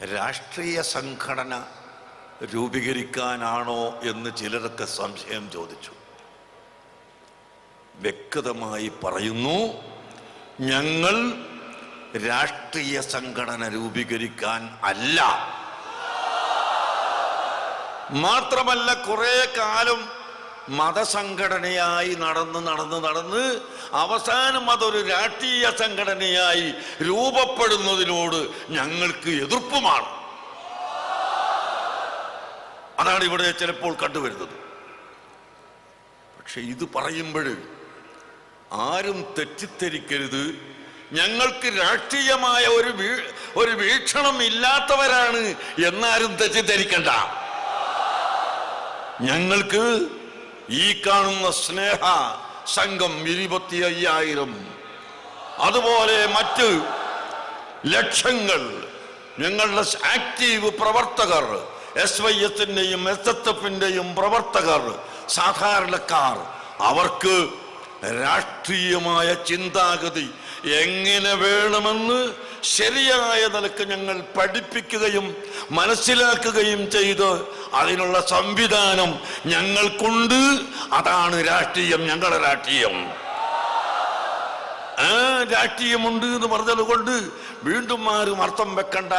രാഷ്ട്രീയ സംഘടന രൂപീകരിക്കാനാണോ എന്ന് ചിലരൊക്കെ സംശയം ചോദിച്ചു. വ്യക്തമായി പറയുന്നു, ഞങ്ങൾ രാഷ്ട്രീയ സംഘടന രൂപീകരിക്കാൻ അല്ല. മാത്രമല്ല, കുറെ കാലം മതസംഘടനയായി നടന്ന് അവസാനം അതൊരു രാഷ്ട്രീയ സംഘടനയായി രൂപപ്പെടുന്നതിനോട് ഞങ്ങൾക്ക് എതിർപ്പുമാണ്. അതാണ് ഇവിടെ ചിലപ്പോൾ കണ്ടുവരുന്നത്. പക്ഷെ ഇത് പറയുമ്പോൾ ആരും തെറ്റിദ്ധരിക്കരുത്, ഞങ്ങൾക്ക് രാഷ്ട്രീയമായ ഒരു വീക്ഷണം ഇല്ലാത്തവരാണ് എന്നാരും തെറ്റിദ്ധരിക്കണ്ട. ഞങ്ങൾക്ക് ഈ കാണുന്ന സ്നേഹ സംഘം 25,000, അതുപോലെ മറ്റ് ലക്ഷങ്ങൾ ഞങ്ങളുടെ ആക്റ്റീവ് പ്രവർത്തകർ, SYSന്റെയും SSFന്റെയും പ്രവർത്തകർ, സാധാരണക്കാർ, അവർക്ക് രാഷ്ട്രീയമായ ചിന്താഗതി എങ്ങനെ വേണമെന്ന് ശരിയായ നിലക്ക് ഞങ്ങൾ പഠിപ്പിക്കുകയും മനസ്സിലാക്കുകയും ചെയ്ത് അതിനുള്ള സംവിധാനം ഞങ്ങൾക്കുണ്ട്. അതാണ് രാഷ്ട്രീയം, ഞങ്ങളുടെ രാഷ്ട്രീയം. രാഷ്ട്രീയമുണ്ട് എന്ന് പറഞ്ഞത് കൊണ്ട് വീണ്ടും ആരും അർത്ഥം വെക്കണ്ട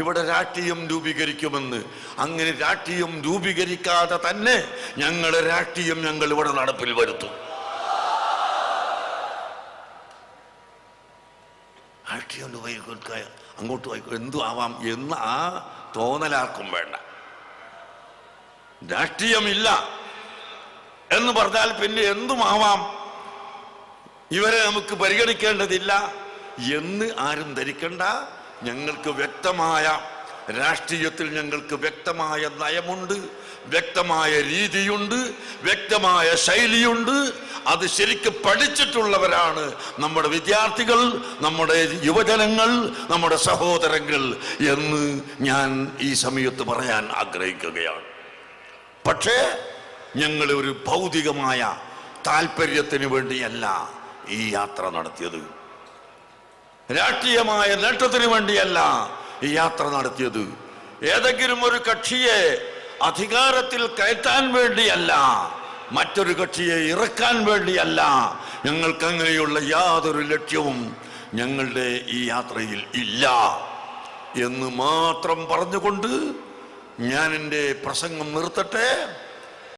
ഇവിടെ രാഷ്ട്രീയം രൂപീകരിക്കുമെന്ന്. അങ്ങനെ രാഷ്ട്രീയം രൂപീകരിക്കാതെ തന്നെ ഞങ്ങളുടെ രാഷ്ട്രീയം ഞങ്ങൾ ഇവിടെ നടപ്പിൽ വരുത്തും. രാഷ്ട്രീയം അങ്ങോട്ട് പോയിക്കോ, എന്തു ആവാം എന്ന് ആ തോന്നലാർക്കും വേണ്ട. രാഷ്ട്രീയമില്ല എന്ന് പറഞ്ഞാൽ പിന്നെ എന്തുമാവാം, ഇവരെ നമുക്ക് പരിഗണിക്കേണ്ടതില്ല എന്ന് ആരും ധരിക്കണ്ട. ഞങ്ങൾക്ക് വ്യക്തമായ രാഷ്ട്രീയത്തിൽ ഞങ്ങൾക്ക് വ്യക്തമായ നയമുണ്ട്, വ്യക്തമായ രീതിയുണ്ട്, വ്യക്തമായ ശൈലിയുണ്ട്. അത് ശരിക്കും പഠിച്ചിട്ടുള്ളവരാണ് നമ്മുടെ വിദ്യാർത്ഥികൾ, നമ്മുടെ യുവജനങ്ങൾ, നമ്മുടെ സഹോദരങ്ങൾ എന്ന് ഞാൻ ഈ സമയത്ത് പറയാൻ ആഗ്രഹിക്കുകയാണ്. പക്ഷേ ഞങ്ങൾ ഒരു ഭൗതികമായ താല്പര്യത്തിന് വേണ്ടിയല്ല ഈ യാത്ര നടത്തിയത്, രാഷ്ട്രീയമായ നേട്ടത്തിന് വേണ്ടിയല്ല ഈ യാത്ര നടത്തിയത്, ഏതെങ്കിലും ഒരു കക്ഷിയെ അധികാരത്തിൽ കയറ്റാൻ വേണ്ടിയല്ല, മറ്റൊരു കക്ഷിയെ ഇറക്കാൻ വേണ്ടിയല്ല. ഞങ്ങൾക്ക് അങ്ങനെയുള്ള യാതൊരു ലക്ഷ്യവും ഞങ്ങളുടെ ഈ യാത്രയിൽ ഇല്ല എന്ന് മാത്രം പറഞ്ഞുകൊണ്ട് ഞാൻ എൻ്റെ പ്രസംഗം നിർത്തട്ടെ.